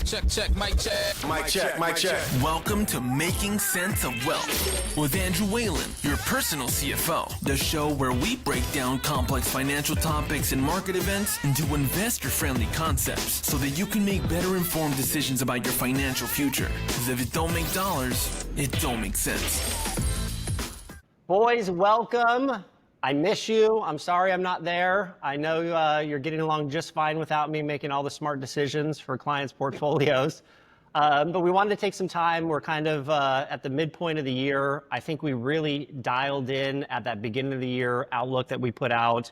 Mic check. Welcome to Making Sense of Wealth with Andrew Whalen, your personal CFO. The show where we break down complex financial topics and market events into investor-friendly concepts so that you can make better informed decisions about your financial future. Because if it don't make dollars, it don't make sense. Boys, welcome. I miss you. I'm sorry I'm not there. I know you're getting along just fine without me making all the smart decisions for clients' portfolios. But we wanted to take some time. We're kind of at the midpoint of the year. I think we really dialed in at that beginning of the year outlook that we put out.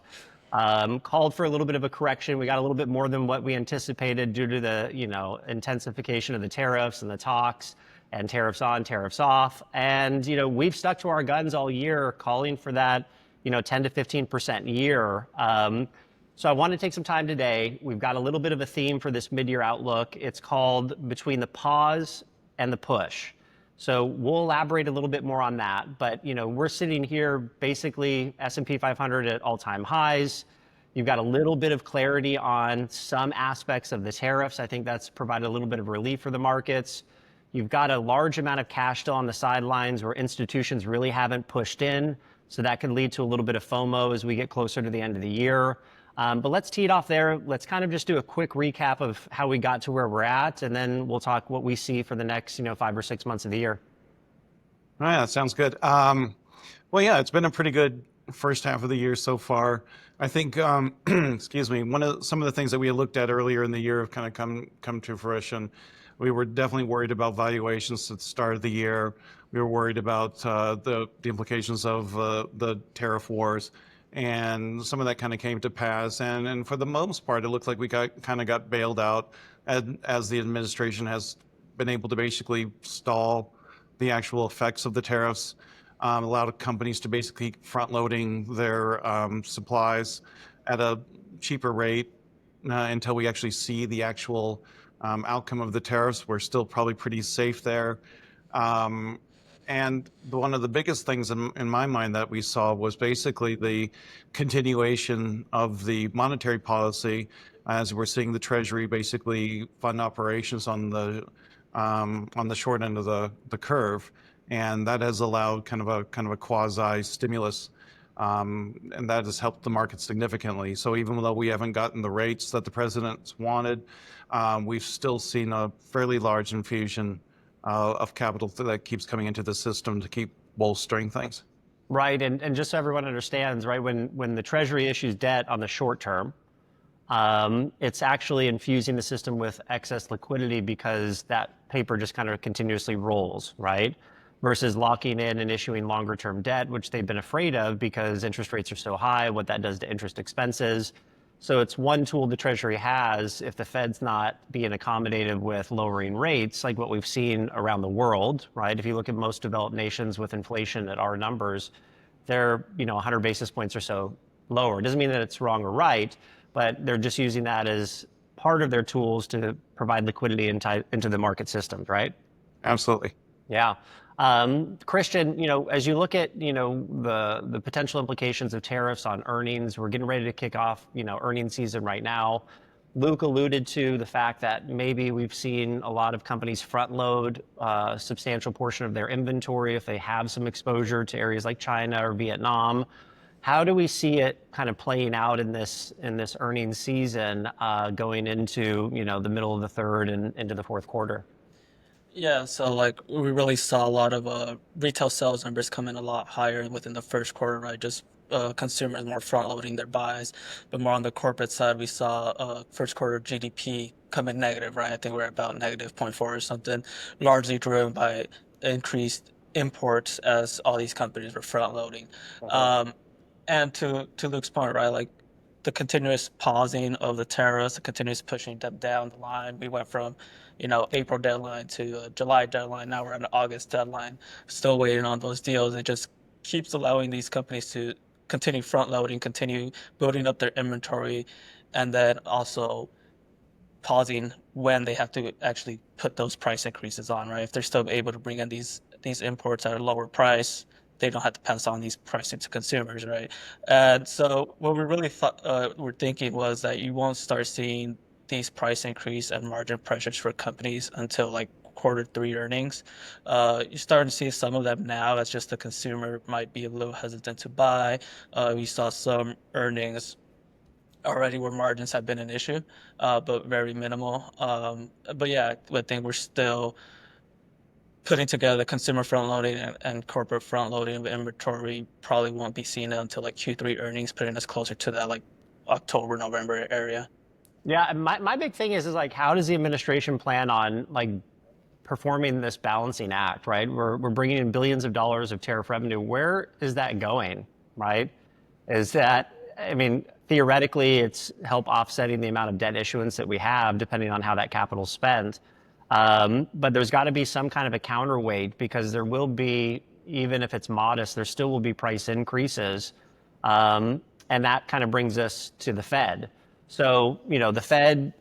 Called for a little bit of a correction. We got a little bit more than what we anticipated due to the intensification of the tariffs and the talks and tariffs on, tariffs off. And we've stuck to our guns all year, calling for that 10 to 15% a year. So I want to take some time today. We've got a little bit of a theme for this mid-year outlook. It's called Between the Pause and the Push. So we'll elaborate a little bit more on that. But we're sitting here basically S&P 500 at all-time highs. You've got a little bit of clarity on some aspects of the tariffs. I think that's provided a little bit of relief for the markets. You've got a large amount of cash still on the sidelines where institutions really haven't pushed in. So that could lead to a little bit of FOMO as we get closer to the end of the year. But let's tee it off there. Let's kind of just do a quick recap of how we got to where we're at, and then we'll talk what we see for the next 5 or 6 months of the year. All right, that sounds good. Well, yeah, it's been a pretty good first half of the year so far. I think, excuse me, some of the things that we had looked at earlier in the year have kind of come to fruition. We were definitely worried about valuations at the start of the year. We were worried about the implications of the tariff wars, and some of that kind of came to pass. And for the most part, it looks like we got bailed out as the administration has been able to basically stall the actual effects of the tariffs. Allowed companies to basically front-loading their supplies at a cheaper rate until we actually see the actual outcome of the tariffs. We're still probably pretty safe there. And one of the biggest things in my mind that we saw was basically the continuation of the monetary policy, as we're seeing the Treasury basically fund operations on the short end of the curve, and that has allowed kind of a quasi stimulus, and that has helped the market significantly. So even though we haven't gotten the rates that the president's wanted, we've still seen a fairly large infusion of capital that keeps coming into the system to keep bolstering things. Right, and just so everyone understands, right, when the Treasury issues debt on the short term, it's actually infusing the system with excess liquidity because that paper just kind of continuously rolls, right? Versus locking in and issuing longer term debt, which they've been afraid of because interest rates are so high, what that does to interest expenses. So it's one tool the Treasury has if the Fed's not being accommodative with lowering rates, like what we've seen around the world, right? If you look at most developed nations with inflation at our numbers, they're 100 basis points or so lower. It doesn't mean that it's wrong or right, but they're just using that as part of their tools to provide liquidity into the market systems, right? Absolutely. Yeah. Christian, as you look at, the potential implications of tariffs on earnings, we're getting ready to kick off, earnings season right now. Luke alluded to the fact that maybe we've seen a lot of companies front load a substantial portion of their inventory if they have some exposure to areas like China or Vietnam. How do we see it kind of playing out in this earnings season going into, the middle of the third and into the fourth quarter? Yeah, so we really saw a lot of retail sales numbers come in a lot higher within the first quarter, right? Just consumers more front loading their buys. But more on the corporate side, we saw first quarter GDP come in negative, right? I think we're about negative 0.4 or something, largely driven by increased imports as all these companies were front loading. And to Luke's point, right, the continuous pausing of the tariffs, the continuous pushing them down the line. We went from, April deadline to July deadline. Now we're at an August deadline, still waiting on those deals. It just keeps allowing these companies to continue front loading, continue building up their inventory, and then also pausing when they have to actually put those price increases on, right? If they're still able to bring in these imports at a lower price, they don't have to pass on these pricing to consumers, right? And so what we really we're thinking was that you won't start seeing these price increase and margin pressures for companies until like Q3 earnings. You're starting to see some of them now. It's just the consumer might be a little hesitant to buy. We saw some earnings already where margins have been an issue, but very minimal. But yeah, I think we're still putting together consumer front loading and corporate front loading of inventory probably won't be seen until like Q3 earnings, putting us closer to that like October, November area. Yeah, and my big thing is like, how does the administration plan on like performing this balancing act, right? We're bringing in billions of dollars of tariff revenue. Where is that going, right? Is that, I mean, theoretically, it's help offsetting the amount of debt issuance that we have, depending on how that capital's spent. But there's got to be some kind of a counterweight, because there will be, even if it's modest, there still will be price increases. And that kind of brings us to the Fed. So, the Fed,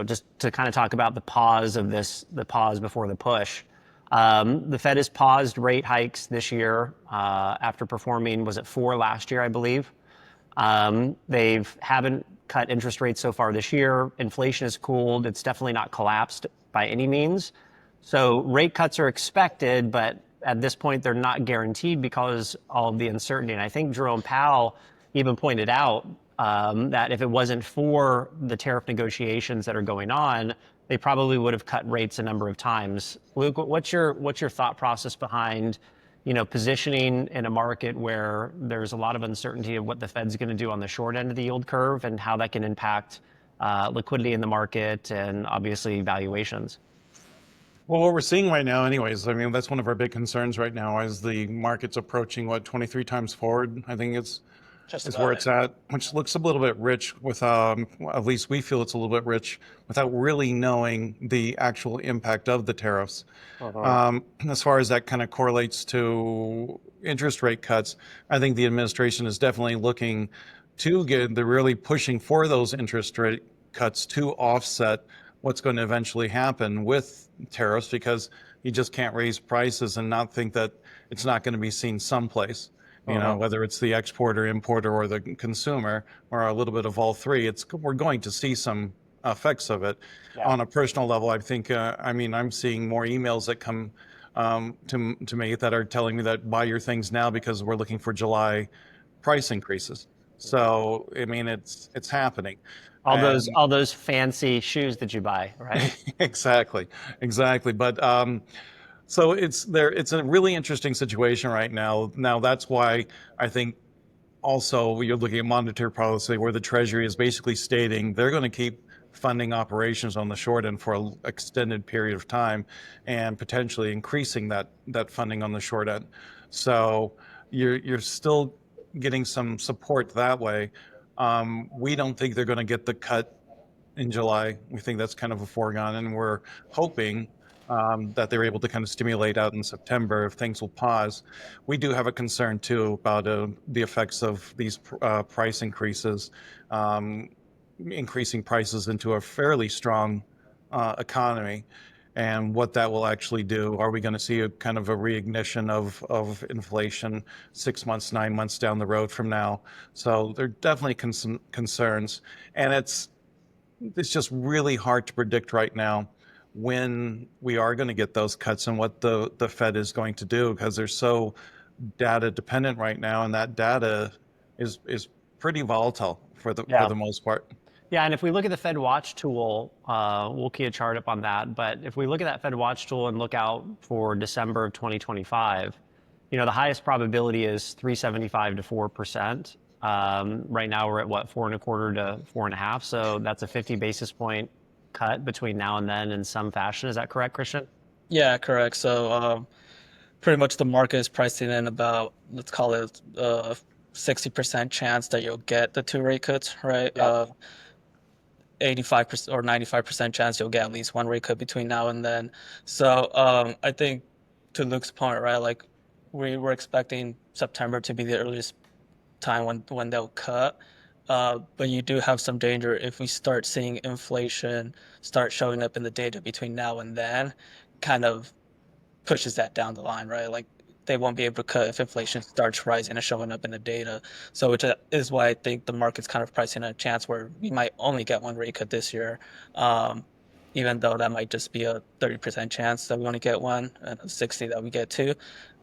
just to kind of talk about the pause of this, the pause before the push. The Fed has paused rate hikes this year after performing, was it 4 last year, I believe. They haven't cut interest rates so far this year. Inflation has cooled. It's definitely not collapsed by any means. So rate cuts are expected, but at this point, they're not guaranteed because all of the uncertainty. And I think Jerome Powell even pointed out that if it wasn't for the tariff negotiations that are going on, they probably would have cut rates a number of times. Luke, what's your thought process behind, positioning in a market where there's a lot of uncertainty of what the Fed's going to do on the short end of the yield curve and how that can impact liquidity in the market and obviously valuations? Well, what we're seeing right now, anyways, I mean, that's one of our big concerns right now, is the market's approaching 23 times forward. I think is where it's at, which looks a little bit rich with, at least we feel it's a little bit rich without really knowing the actual impact of the tariffs. As far as that kind of correlates to interest rate cuts, I think the administration is definitely looking to they're really pushing for those interest rate cuts to offset what's going to eventually happen with tariffs, because you just can't raise prices and not think that it's not going to be seen someplace. Whether it's the exporter, importer, or the consumer, or a little bit of all three, we're going to see some effects of it. Yeah. On a personal level, I think, I'm seeing more emails that come to me that are telling me that buy your things now because we're looking for July price increases. So, I mean, it's happening. All those fancy shoes that you buy, right? Exactly. But so it's a really interesting situation right now. Now, that's why I think also you're looking at monetary policy, where the Treasury is basically stating they're going to keep funding operations on the short end for an extended period of time, and potentially increasing that funding on the short end. So you're still getting some support that way. We don't think they're going to get the cut in July. We think that's kind of a foregone, and we're hoping that they're able to kind of stimulate out in September if things will pause. We do have a concern too about the effects of these price increases, increasing prices into a fairly strong economy, and what that will actually do. Are we going to see a kind of a reignition of inflation 6 months, 9 months down the road from now? So there are definitely concerns, and it's just really hard to predict right now when we are going to get those cuts and what the Fed is going to do, because they're so data dependent right now, and that data is pretty volatile for the most part. Yeah, and if we look at the Fed Watch tool, we'll key a chart up on that. But if we look at that Fed Watch tool and look out for December of 2025, the highest probability is 3.75 to 4%. Right now we're at 4.25 to 4.5. So that's a 50 basis point cut between now and then in some fashion. Is that correct, Christian? Yeah, correct. So pretty much the market is pricing in about, let's call it 60% chance that you'll get the 2 rate cuts, right? Yeah. 85% or 95% chance you'll get at least 1 rate cut between now and then. So I think, to Luke's point, right, like we were expecting September to be the earliest time when they'll cut. But you do have some danger if we start seeing inflation start showing up in the data between now and then, kind of pushes that down the line, right? Like they won't be able to cut if inflation starts rising and showing up in the data. So which is why I think the market's kind of pricing a chance where we might only get one rate cut this year. Even though that might just be a 30% chance that we only get one and a 60 that we get two.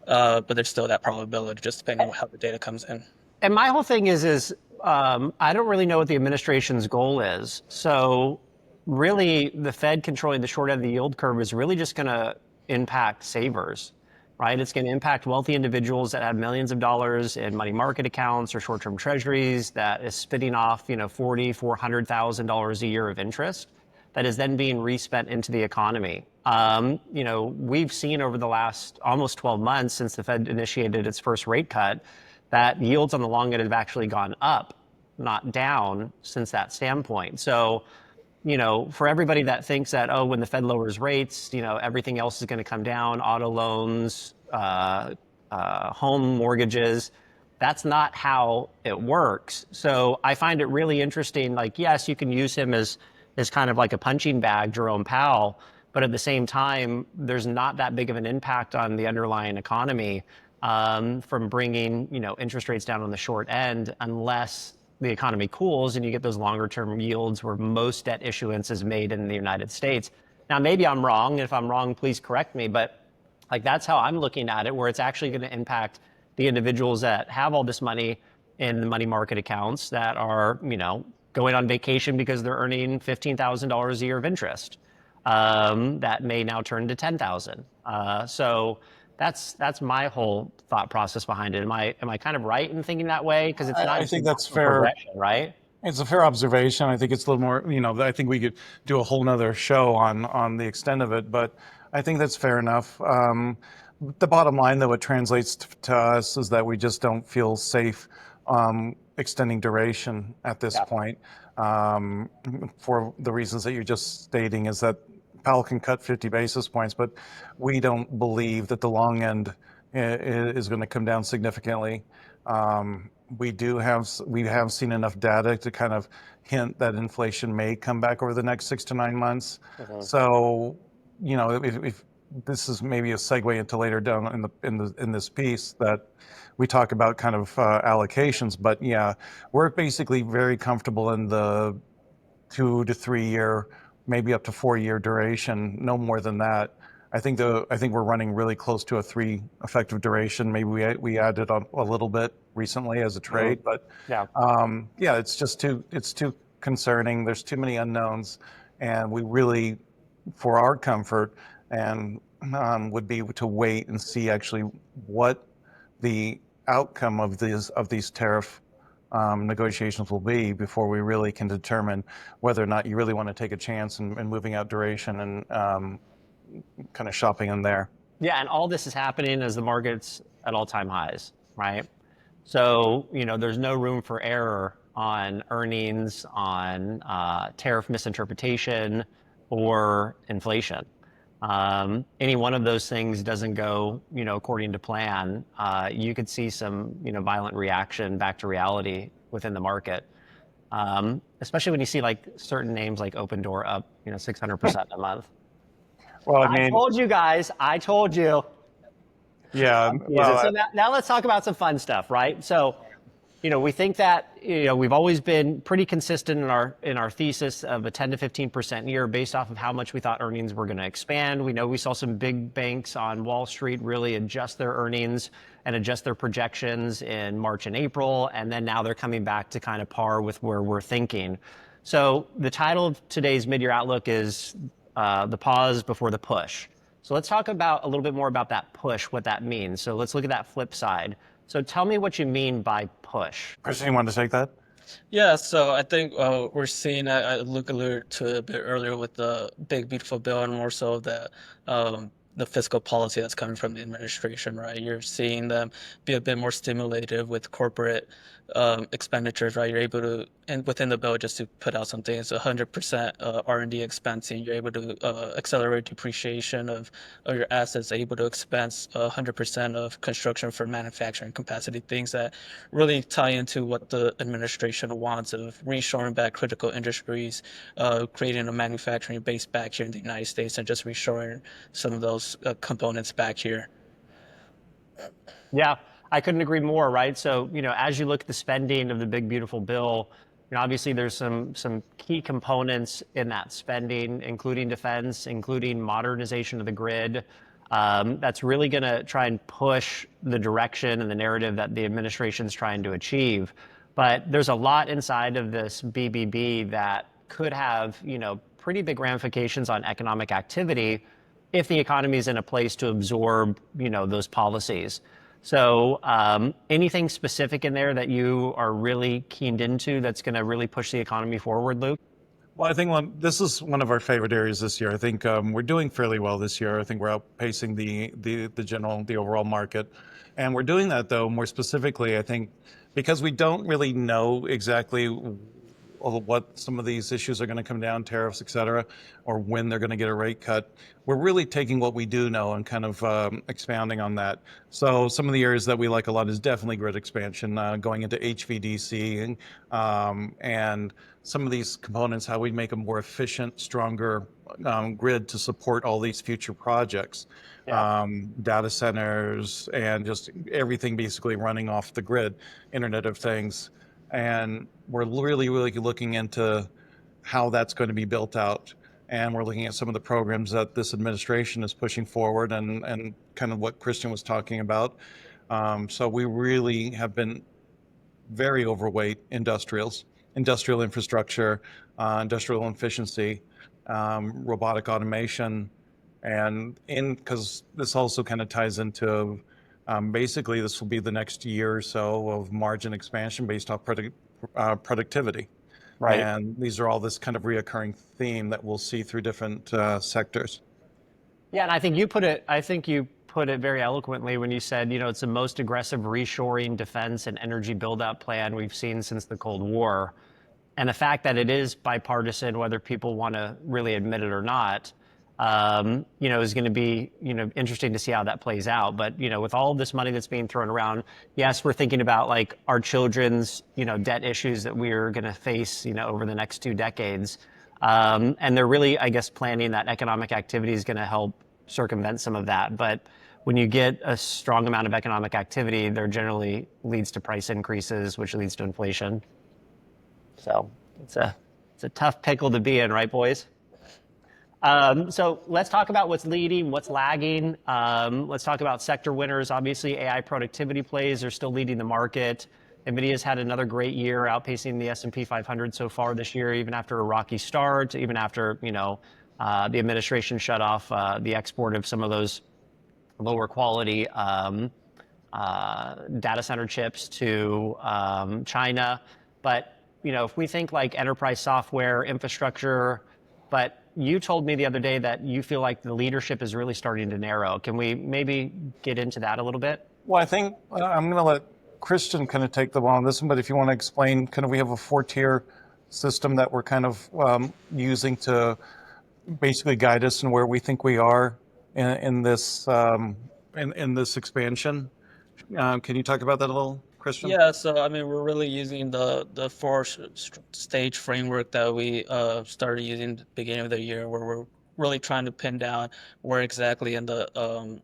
But there's still that probability just depending on how the data comes in. And my whole thing is I don't really know what the administration's goal is. So really the Fed controlling the short end of the yield curve is really just going to impact savers, right? It's going to impact wealthy individuals that have millions of dollars in money market accounts or short-term treasuries that is spitting off, $400,000 a year of interest that is then being respent into the economy. We've seen over the last almost 12 months since the Fed initiated its first rate cut that yields on the long end have actually gone up, not down since that standpoint. So, for everybody that thinks that, when the Fed lowers rates, everything else is going to come down, auto loans, home mortgages, that's not how it works. So I find it really interesting. Like, yes, you can use him as kind of like a punching bag, Jerome Powell, but at the same time, there's not that big of an impact on the underlying economy from bringing, interest rates down on the short end unless the economy cools and you get those longer term yields where most debt issuance is made in the United States. Now, maybe I'm wrong. If I'm wrong, please correct me. But that's how I'm looking at it, where it's actually going to impact the individuals that have all this money in the money market accounts that are, going on vacation because they're earning $15,000 a year of interest. That may now turn to $10,000. So that's my whole thought process behind it. Am I kind of right in thinking that way? Because it's not. I think that's fair, right? It's a fair observation. I think it's a little more. I think we could do a whole nother show on the extent of it, but I think that's fair enough. The bottom line, though, it translates to us is that we just don't feel safe extending duration at this point for the reasons that you're just stating. Is that Powell can cut 50 basis points, but we don't believe that the long end is going to come down significantly. We have seen enough data to kind of hint that inflation may come back over the next 6 to 9 months. So, if this is maybe a segue into later down in this piece that we talk about kind of allocations, but yeah, we're basically very comfortable in the 2 to 3 year, maybe up to 4 year duration, no more than that. I think we're running really close to a 3 effective duration. Maybe we added on a little bit recently as a trade, but it's just too concerning. There's too many unknowns, and we really, for our comfort, and would be to wait and see actually what the outcome of these tariff negotiations will be before we really can determine whether or not you really want to take a chance in moving out duration and kind of shopping in there. Yeah, and all this is happening as the market's at all-time highs, right? So, there's no room for error on earnings, on tariff misinterpretation, or inflation. Any one of those things doesn't go, according to plan, you could see some, violent reaction back to reality within the market. Especially when you see like certain names like Open Door up, 600% a month. Well, I told you guys. I told you. Yeah. So now let's talk about some fun stuff, right? So, we think that we've always been pretty consistent in our thesis of a 10 to 15% year based off of how much we thought earnings were going to expand. We know we saw some big banks on Wall Street really adjust their earnings and adjust their projections in March and April, and then now they're coming back to kind of par with where we're thinking. So the title of today's mid-year outlook is the pause before the push. So let's talk about a little bit more about that push, what that means. So let's look at that flip side. So tell me what you mean by push. Christian, you want to take that? Yeah, so I think we're seeing, Luke alluded to it a bit earlier with the big, beautiful bill, and more so that the fiscal policy that's coming from the administration, right? You're seeing them be a bit more stimulative with corporate expenditures, right? You're able to, and within the bill, just to put out something, it's 100% R&D expensing. You're able to accelerate depreciation of your assets, able to expense 100% of construction for manufacturing capacity, things that really tie into what the administration wants of reshoring back critical industries, creating a manufacturing base back here in the United States, and just reshoring some of those components back here. Yeah, I couldn't agree more, right? So, as you look at the spending of the big beautiful bill, obviously there's some key components in that spending, including defense, including modernization of the grid. That's really going to try and push the direction and the narrative that the administration's trying to achieve. But there's a lot inside of this BBB that could have, pretty big ramifications on economic activity if the economy is in a place to absorb, those policies. So anything specific in there that you are really keened into that's going to really push the economy forward, Luke? Well, I think this is one of our favorite areas this year. I think we're doing fairly well this year. I think we're outpacing the overall market, and we're doing that though more specifically. I think because we don't really know exactly what some of these issues are going to come down, tariffs, et cetera, or when they're going to get a rate cut. We're really taking what we do know and kind of expounding on that. So some of the areas that we like a lot is definitely grid expansion, going into HVDC, and some of these components, how we make a more efficient, stronger grid to support all these future projects. Yeah. Data centers and just everything basically running off the grid, Internet of Things. And we're really, really looking into how that's going to be built out. And we're looking at some of the programs that this administration is pushing forward and kind of what Christian was talking about. So we really have been very overweight industrial infrastructure, industrial efficiency, robotic automation, and because this also kind of ties into basically this will be the next year or so of margin expansion based off productivity. Right. And these are all this kind of reoccurring theme that we'll see through different sectors. Yeah, and I think you put it very eloquently when you said, it's the most aggressive reshoring, defense, and energy build-out plan we've seen since the Cold War. And the fact that it is bipartisan, whether people want to really admit it or not, is going to be, interesting to see how that plays out. But, with all of this money that's being thrown around, yes, we're thinking about like our children's, debt issues that we're going to face, over the next 2 decades. And they're really, I guess, planning that economic activity is going to help circumvent some of that. But when you get a strong amount of economic activity, there generally leads to price increases, which leads to inflation. So it's a tough pickle to be in, right, boys? So let's talk about what's leading, what's lagging. Let's talk about sector winners. Obviously, AI productivity plays are still leading the market. NVIDIA's had another great year, outpacing the S&P 500 so far this year, even after a rocky start, even after, the administration shut off the export of some of those lower quality data center chips to China. But, if we think like enterprise software, infrastructure, but you told me the other day that you feel like the leadership is really starting to narrow. Can we maybe get into that a little bit? Well, I think I'm going to let Christian kind of take the ball on this one, but if you want to explain, kind of we have a 4-tier system that we're kind of using to basically guide us in where we think we are in this expansion. Can you talk about that a little, Christian? Yeah, so I mean, we're really using the stage framework that we started using at the beginning of the year, where we're really trying to pin down where exactly in the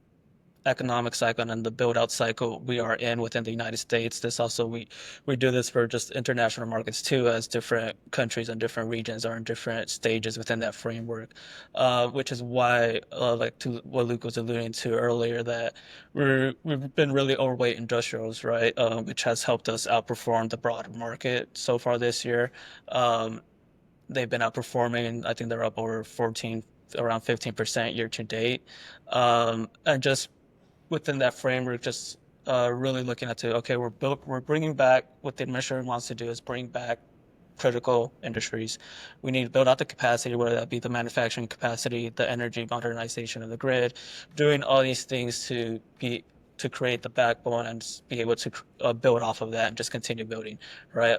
economic cycle and the build out cycle we are in within the United States. This also we do this for just international markets too, as different countries and different regions are in different stages within that framework, which is why like to what Luke was alluding to earlier, that we've been really overweight industrials, right, which has helped us outperform the broader market so far this year. They've been outperforming, and I think they're up over around 15% year to date, and just within that framework, just really looking at okay, we're bringing back what the administration wants to do is bring back critical industries. We need to build out the capacity, whether that be the manufacturing capacity, the energy modernization of the grid, doing all these things to create the backbone and be able to build off of that and just continue building, right?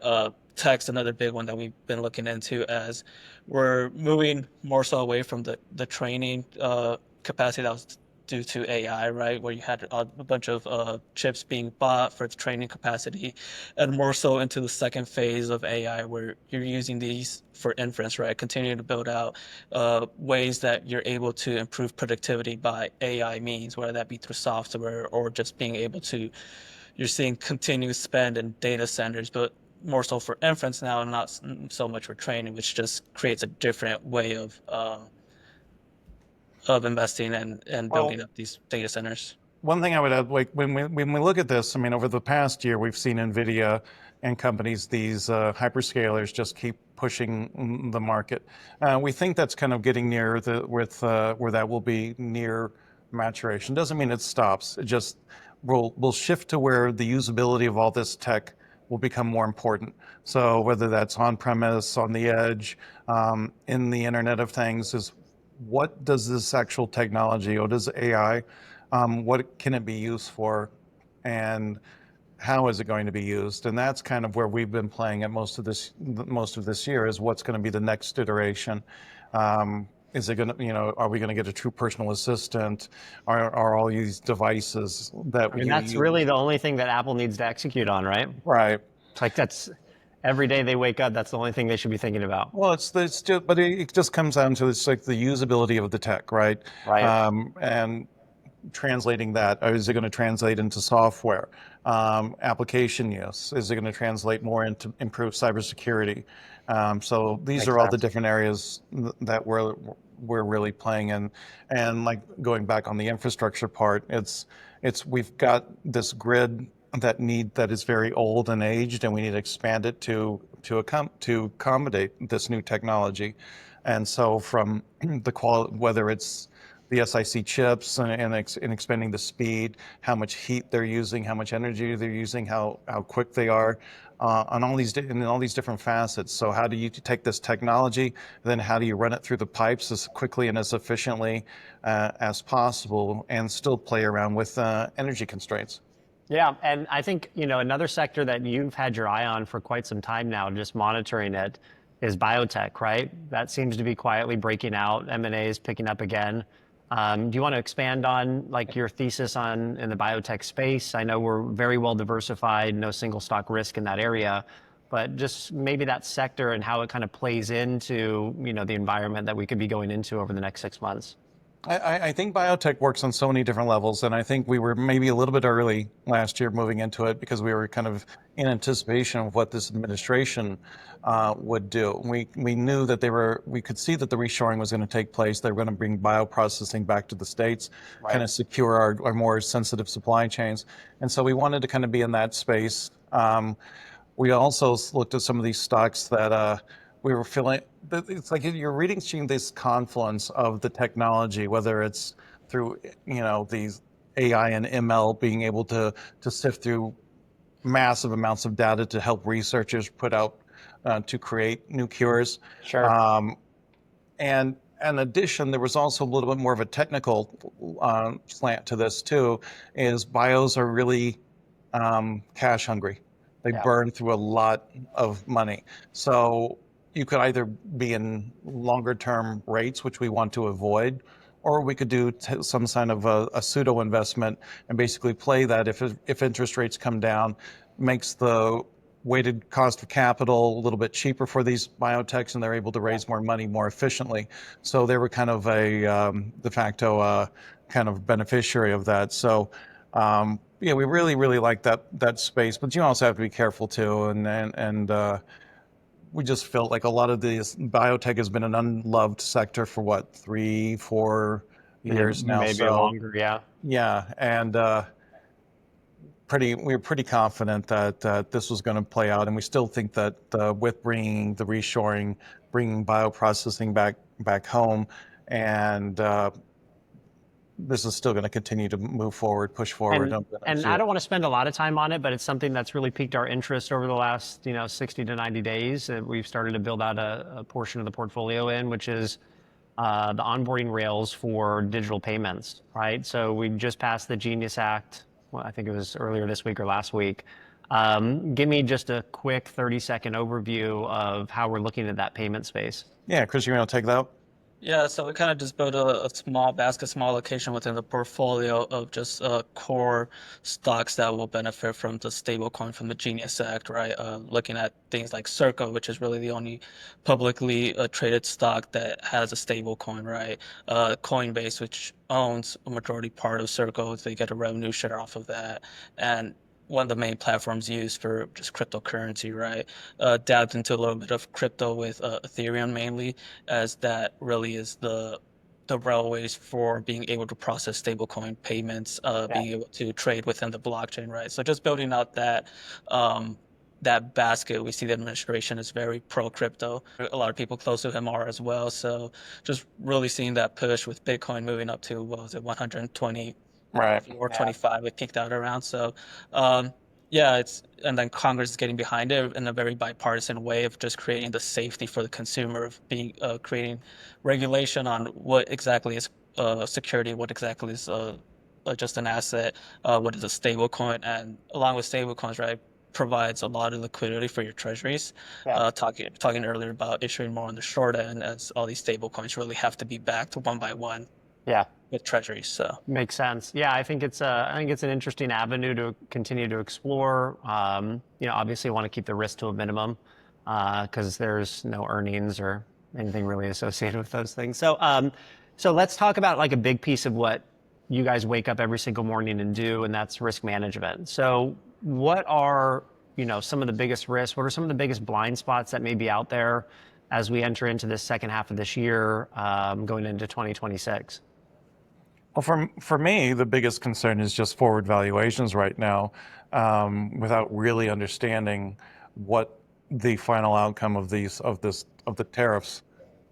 Tech's another big one that we've been looking into, as we're moving more so away from the training capacity that was due to AI, right? Where you had a bunch of chips being bought for training capacity, and more so into the second phase of AI, where you're using these for inference, right? Continuing to build out ways that you're able to improve productivity by AI means, whether that be through software or just being able to, you're seeing continued spend in data centers, but more so for inference now and not so much for training, which just creates a different way of investing and Well, building up these data centers. one thing I would add, like when we look at this, I mean, over the past year, we've seen NVIDIA and companies, these hyperscalers, just keep pushing the market. We think that's kind of getting near where that will be near maturation. Doesn't mean it stops. It just will shift to where the usability of all this tech will become more important. So whether that's on premise, on the edge, in the Internet of Things, is what does this actual technology, or does AI, what can it be used for, and how is it going to be used? And that's kind of where we've been playing at most of this year, is what's going to be the next iteration. Is it going to, are we going to get a true personal assistant? Are all these devices that I mean, you that's use? really the only thing that Apple needs to execute on, right? Right. It's like that's every day they wake up, that's the only thing they should be thinking about. Well, it's just, but it just comes down to, it's like the usability of the tech, right? Right. And translating that, is it going to translate into software? Application use, is it going to translate more into improved cybersecurity? So these Makes are all the sense. different areas that we're really playing in. And like going back on the infrastructure part, we've got this grid that is very old and aged, and we need to expand it to accommodate this new technology. And so from the quality, whether it's the SiC chips and expanding the speed, how much heat they're using, how much energy they're using, how quick they are, on all these in all these different facets. So how do you take this technology, then how do you run it through the pipes as quickly and as efficiently as possible, and still play around with energy constraints? Yeah, and I think, another sector that you've had your eye on for quite some time now, just monitoring it, is biotech, right? That seems to be quietly breaking out. M&A is picking up again. Do you want to expand on like your thesis in the biotech space? I know we're very well diversified, no single stock risk in that area, but just maybe that sector and how it kind of plays into, the environment that we could be going into over the next 6 months. I think biotech works on so many different levels, and I think we were maybe a little bit early last year moving into it because we were kind of in anticipation of what this administration would do. We knew that we could see that the reshoring was going to take place. They were going to bring bioprocessing back to the States, Right. kind of secure our more sensitive supply chains. And so we wanted to kind of be in that space. We also looked at some of these stocks that we were feeling, it's like you're reaching this confluence of the technology, whether it's through, these AI and ML being able to sift through massive amounts of data to help researchers put out, to create new cures. Sure. And in addition, there was also a little bit more of a technical slant to this too, is bios are really cash hungry. They Yeah. burn through a lot of money. So you could either be in longer term rates, which we want to avoid, or we could do some kind of a pseudo investment and basically play that if interest rates come down, makes the weighted cost of capital a little bit cheaper for these biotechs, and they're able to raise more money more efficiently. So they were kind of a de facto kind of beneficiary of that. So yeah, we really, really like that space, but you also have to be careful too. And we just felt like a lot of this biotech has been an unloved sector for what, 3-4 years now. Maybe So longer, yeah. yeah, and we were pretty confident that this was going to play out, and we still think that with bringing the reshoring, bringing bioprocessing back home, and this is still going to continue to move forward, push forward. And I don't want to spend a lot of time on it, but it's something that's really piqued our interest over the last, 60 to 90 days. We've started to build out a portion of the portfolio which is the onboarding rails for digital payments, right? So we just passed the Genius Act. Well, I think it was earlier this week or last week. Give me just a quick 30-second overview of how we're looking at that payment space. Yeah, Chris, you want to take that? Yeah, so we kind of just built a small basket, small allocation within the portfolio of just core stocks that will benefit from the stablecoin from the Genius Act, right? Looking at things like Circa, which is really the only publicly traded stock that has a stablecoin, right? Coinbase, which owns a majority part of Circa, they get a revenue share off of that, and one of the main platforms used for just cryptocurrency, right? Dabbed into a little bit of crypto with Ethereum mainly, as that really is the railways for being able to process stablecoin payments, Yeah. being able to trade within the blockchain, right? So just building out um, that basket, we see the administration is very pro crypto. A lot of people close to him are as well. So just really seeing that push with Bitcoin moving up to, what was it, 120 Right. or Yeah. 25, it peaked out around. So, um, yeah, and then Congress is getting behind it in a very bipartisan way of just creating the safety for the consumer, of being creating regulation on what exactly is security, what exactly is just an asset, what is a stable coin, and along with stable coins, right, provides a lot of liquidity for your treasuries. Yeah. Talking earlier about issuing more on the short end, as all these stable coins really have to be backed one by one Yeah. with treasuries. So. Makes sense. Yeah, I think it's an interesting avenue to continue to explore. Obviously, want to keep the risk to a minimum because there's no earnings or anything really associated with those things. So let's talk about like a big piece of what you guys wake up every single morning and do, and that's risk management. So what are some of the biggest risks? What are some of the biggest blind spots that may be out there as we enter into this second half of this year, going into 2026? Well, for me, the biggest concern is just forward valuations right now, without really understanding what the final outcome of the tariffs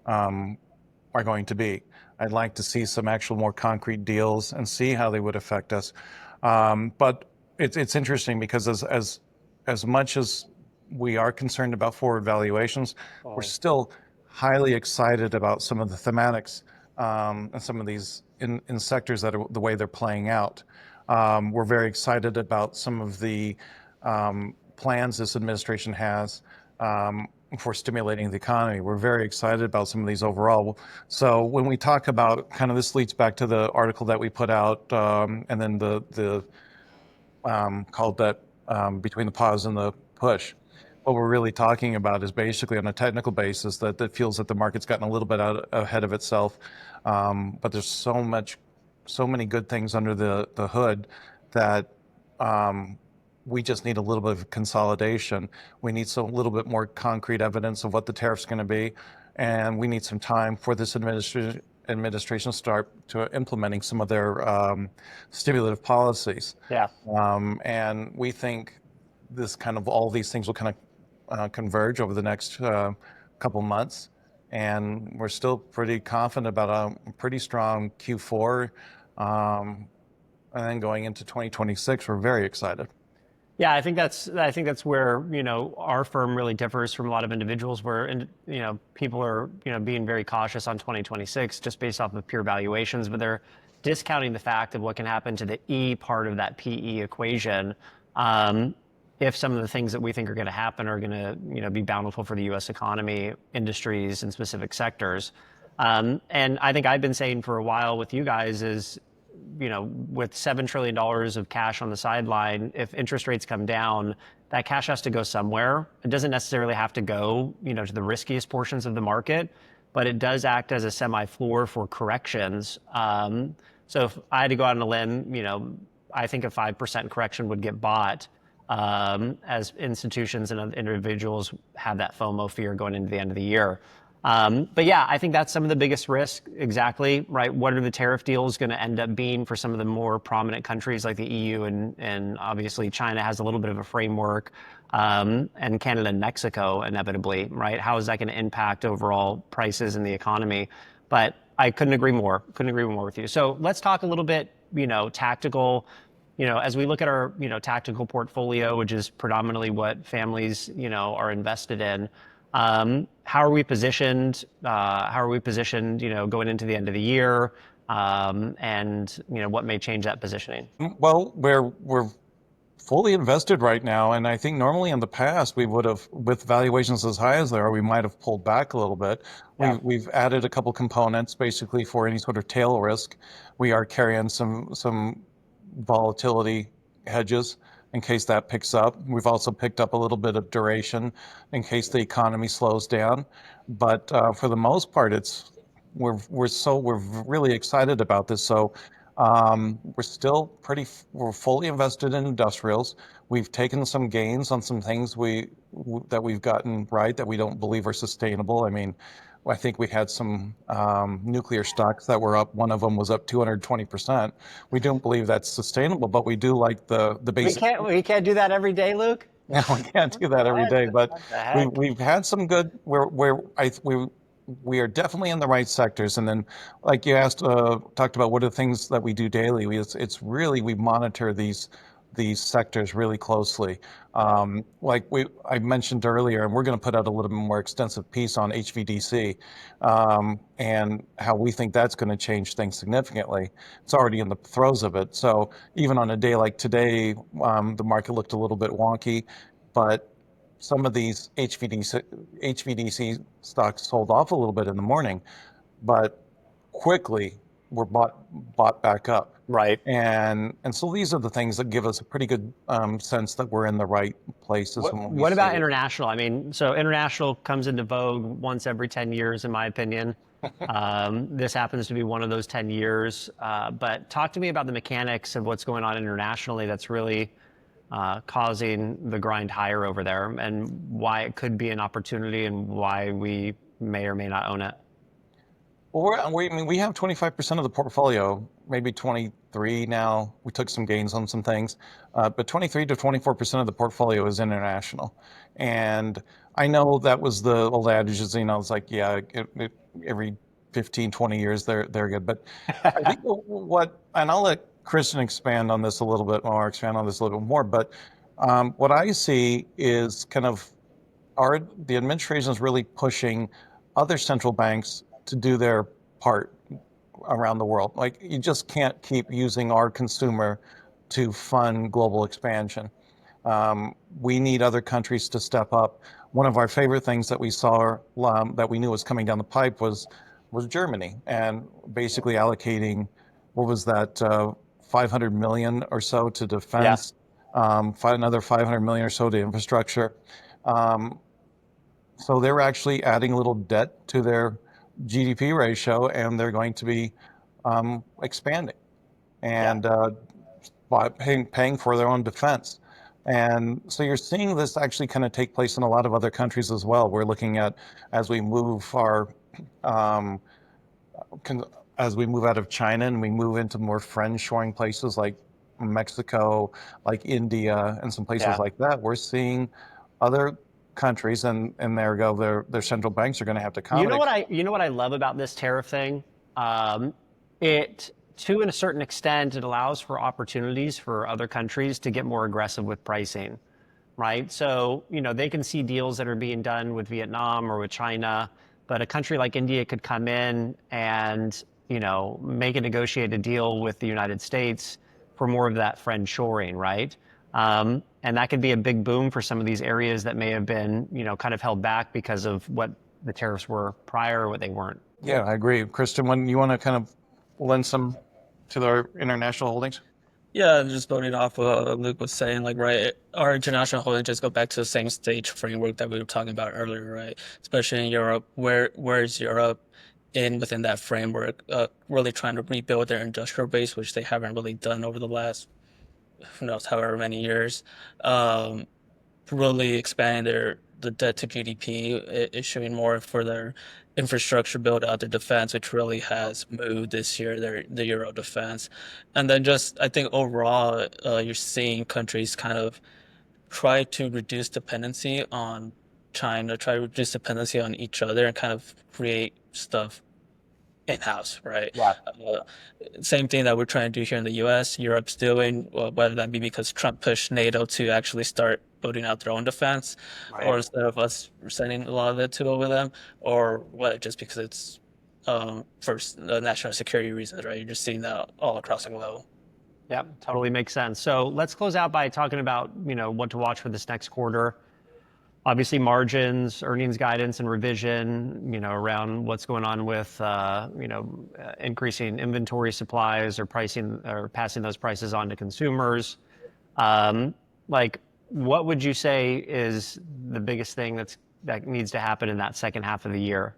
are going to be. I'd like to see some actual more concrete deals and see how they would affect us. But it's interesting because as much as we are concerned about forward valuations, we're still highly excited about some of the thematics and some of these in sectors that are the way they're playing out. We're very excited about some of the plans this administration has for stimulating the economy. We're very excited about some of these overall. So when we talk about kind of, this leads back to the article that we put out, and then the called that between the pause and the push. What we're really talking about is basically on a technical basis that feels that the market's gotten a little bit out ahead of itself. But there's so many good things under the hood that we just need a little bit of consolidation. We need a little bit more concrete evidence of what the tariff's going to be, and we need some time for this administration to start to implementing some of their stimulative policies. Yeah. And we think all these things will kind of converge over the next couple months. And we're still pretty confident about a pretty strong Q4. And then going into 2026, we're very excited. Yeah, I think that's where, our firm really differs from a lot of individuals where, people are, being very cautious on 2026 just based off of pure valuations, but they're discounting the fact of what can happen to the E part of that PE equation. If some of the things that we think are going to happen are going to, be bountiful for the U.S. economy, industries, and specific sectors. And I think I've been saying for a while with you guys is, with $7 trillion of cash on the sideline, if interest rates come down, that cash has to go somewhere. It doesn't necessarily have to go, to the riskiest portions of the market, but it does act as a semi-floor for corrections. So if I had to go out on a limb, I think a 5% correction would get bought, as institutions and individuals have that FOMO fear going into the end of the year. But yeah, I think that's some of the biggest risk. Exactly, right? What are the tariff deals going to end up being for some of the more prominent countries like the EU and obviously China has a little bit of a framework, and Canada and Mexico inevitably, right? How is that going to impact overall prices in the economy? But I couldn't agree more with you. So let's talk a little bit, tactical. As we look at our, tactical portfolio, which is predominantly what families, are invested in, how are we positioned? Going into the end of the year, and what may change that positioning? Well, we're fully invested right now. And I think normally in the past, we would have, with valuations as high as they are, we might have pulled back a little bit. Yeah. We've added a couple components basically for any sort of tail risk. We are carrying some volatility hedges in case that picks up. We've also picked up a little bit of duration in case the economy slows down. But for the most part, we're really excited about this. So we're fully invested in industrials. We've taken some gains on some things that we've gotten right that we don't believe are sustainable. I mean, I think we had some nuclear stocks that were up. One of them was up 220%. We don't believe that's sustainable, but we do like the We basic. can't do that every day, Luke. Yeah, we can't do that every day, but What the heck? we've had some good. We are definitely in the right sectors. And then, like you talked about, what are the things that we do daily? It's really, we monitor these sectors really closely. Like I mentioned earlier, and we're going to put out a little bit more extensive piece on HVDC and how we think that's going to change things significantly. It's already in the throes of it. So even on a day like today, the market looked a little bit wonky, but some of these HVDC stocks sold off a little bit in the morning, but quickly were bought back up. Right. And so these are the things that give us a pretty good sense that we're in the right places. What about international? I mean, so international comes into vogue once every 10 years, in my opinion. This happens to be one of those 10 years. But talk to me about the mechanics of what's going on internationally that's really causing the grind higher over there, and why it could be an opportunity and why we may or may not own it. Well, I mean, we have 25% of the portfolio, maybe 23 now. We took some gains on some things, but 23 to 24% of the portfolio is international. And I know that was the old adage, it's like, yeah, every 15, 20 years they're good. But I think and I'll let Christian expand on this a little bit more, but what I see is kind of the administration is really pushing other central banks to do their part around the world. Like, you just can't keep using our consumer to fund global expansion. We need other countries to step up. One of our favorite things that we saw that we knew was coming down the pipe was Germany, and basically allocating, what was that, 500 million or so to defense, another 500 million or so to infrastructure. So they're actually adding a little debt to their GDP ratio, and they're going to be expanding and by paying for their own defense. And so you're seeing this actually kind of take place in a lot of other countries as well. We're looking at, as we move out of China and we move into more friend-shoring places like Mexico, like India, and some places like that, we're seeing other countries, and there go their central banks are going to have to accommodate. You know what I love about this tariff thing? It, to a certain extent, it allows for opportunities for other countries to get more aggressive with pricing, right? So, they can see deals that are being done with Vietnam or with China, but a country like India could come in and, make a negotiated deal with the United States for more of that friend shoring, right? And that could be a big boom for some of these areas that may have been, kind of held back because of what the tariffs were prior or what they weren't. Yeah, I agree. Kristen, when you want to kind of lend some to their international holdings? Yeah, just building off what Luke was saying, right, our international holdings just go back to the same stage framework that we were talking about earlier, right? Especially in Europe, where is Europe within that framework, really trying to rebuild their industrial base, which they haven't really done over the last, who knows, however many years, really expanding the debt to GDP, issuing more for their infrastructure build out, their defense, which really has moved this year, the Euro defense. And then just, I think overall, you're seeing countries kind of try to reduce dependency on China, try to reduce dependency on each other, and kind of create stuff in-house, right? Yeah. Same thing that we're trying to do here in the U.S., Europe's doing, whether that be because Trump pushed NATO to actually start building out their own defense, Right. or instead of us sending a lot of it to over them, or what, just because it's for national security reasons, right? You're just seeing that all across the globe. Yep, totally makes sense. So let's close out by talking about, what to watch for this next quarter. Obviously, margins, earnings guidance, and revision, around what's going on with, increasing inventory supplies or pricing or passing those prices on to consumers. What would you say is the biggest thing that needs to happen in that second half of the year?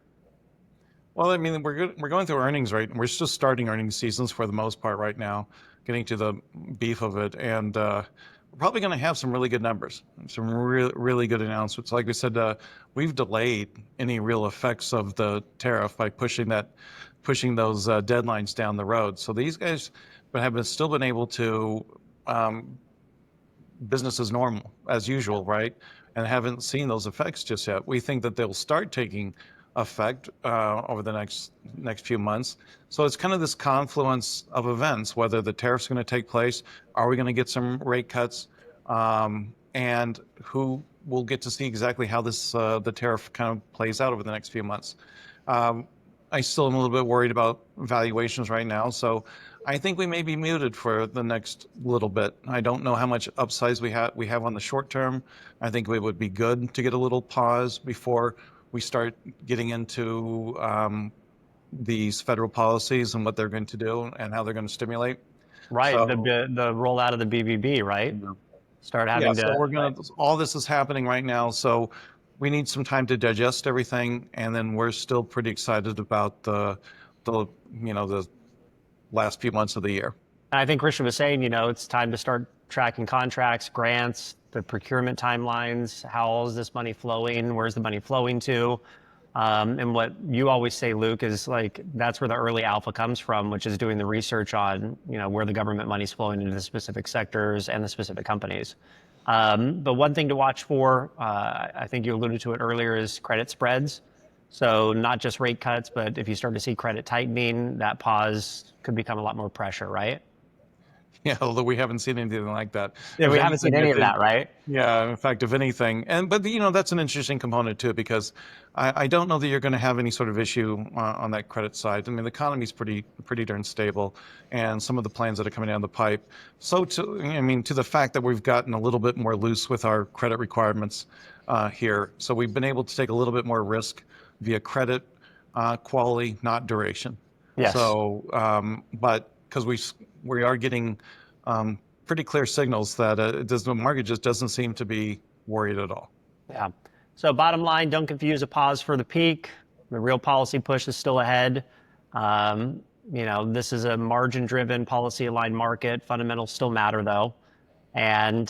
Well, I mean, we're going through earnings, right? We're still starting earnings seasons for the most part right now, getting to the beef of it, and we're probably going to have some really good numbers, some really good announcements. Like we said, we've delayed any real effects of the tariff by pushing those deadlines down the road. So these guys have still been able to business as normal, as usual, right? And haven't seen those effects just yet. We think that they'll start taking effect over the next few months. So it's kind of this confluence of events, whether the tariff's going to take place, are we going to get some rate cuts, and who will get to see exactly how the tariff kind of plays out over the next few months. I still am a little bit worried about valuations right now, so I think we may be muted for the next little bit. I don't know how much upsides we have on the short term. I think it would be good to get a little pause before we start getting into these federal policies and what they're going to do and how they're going to stimulate. Right, So, the rollout of the BBB, right? Start having so all this is happening right now. So we need some time to digest everything, and then we're still pretty excited about the last few months of the year. I think Christian was saying, it's time to start tracking contracts, grants, the procurement timelines. How is this money flowing? Where's the money flowing to? And what you always say, Luke, is that's where the early alpha comes from, which is doing the research on, where the government money's flowing into the specific sectors and the specific companies. But one thing to watch for, I think you alluded to it earlier, is credit spreads. So not just rate cuts, but if you start to see credit tightening, that pause could become a lot more pressure, right? Yeah, although we haven't seen anything like that. Yeah, we haven't seen any of that, right? Yeah, in fact, if anything, but that's an interesting component too, because I don't know that you're going to have any sort of issue on that credit side. I mean, the economy's pretty darn stable, and some of the plans that are coming down the pipe. So to the fact that we've gotten a little bit more loose with our credit requirements here, so we've been able to take a little bit more risk via credit quality, not duration. Yes. So, but because we are getting pretty clear signals that the market just doesn't seem to be worried at all. Yeah. So bottom line, don't confuse a pause for the peak. The real policy push is still ahead. This is a margin-driven, policy-aligned market. Fundamentals still matter, though. And,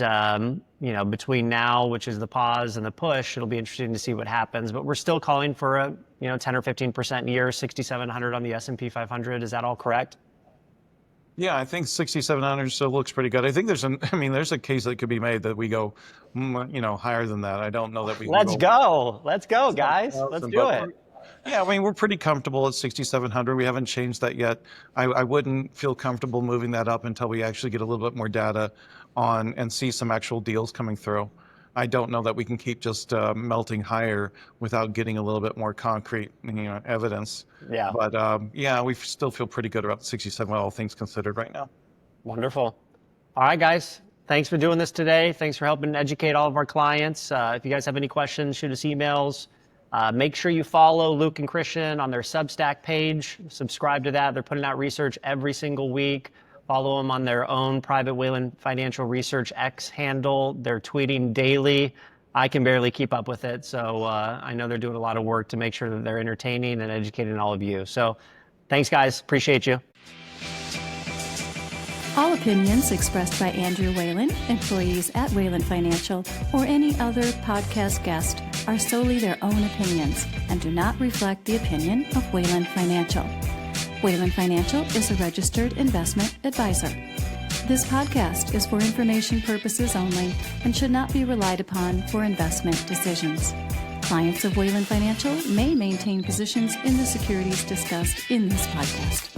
between now, which is the pause, and the push, it'll be interesting to see what happens. But we're still calling for a 10 or 15% year, 6,700 on the S&P 500. Is that all correct? Yeah, I think 6,700 still looks pretty good. I think there's a case that could be made that we go, higher than that. I don't know that we. Let's go, guys. Let's do it. Yeah, we're pretty comfortable at 6,700. We haven't changed that yet. I wouldn't feel comfortable moving that up until we actually get a little bit more data on and see some actual deals coming through. I don't know that we can keep just melting higher without getting a little bit more concrete, evidence. Yeah. But we still feel pretty good about 67, all things considered, right now. Wonderful. All right, guys. Thanks for doing this today. Thanks for helping educate all of our clients. If you guys have any questions, shoot us emails. Make sure you follow Luke and Christian on their Substack page. Subscribe to that. They're putting out research every single week. Follow them on their own private Whalen Financial Research X handle. They're tweeting daily. I can barely keep up with it. So I know they're doing a lot of work to make sure that they're entertaining and educating all of you. So thanks, guys. Appreciate you. All opinions expressed by Andrew Whalen, employees at Whalen Financial, or any other podcast guest are solely their own opinions and do not reflect the opinion of Whalen Financial. Whalen Financial is a registered investment advisor. This podcast is for information purposes only and should not be relied upon for investment decisions. Clients of Whalen Financial may maintain positions in the securities discussed in this podcast.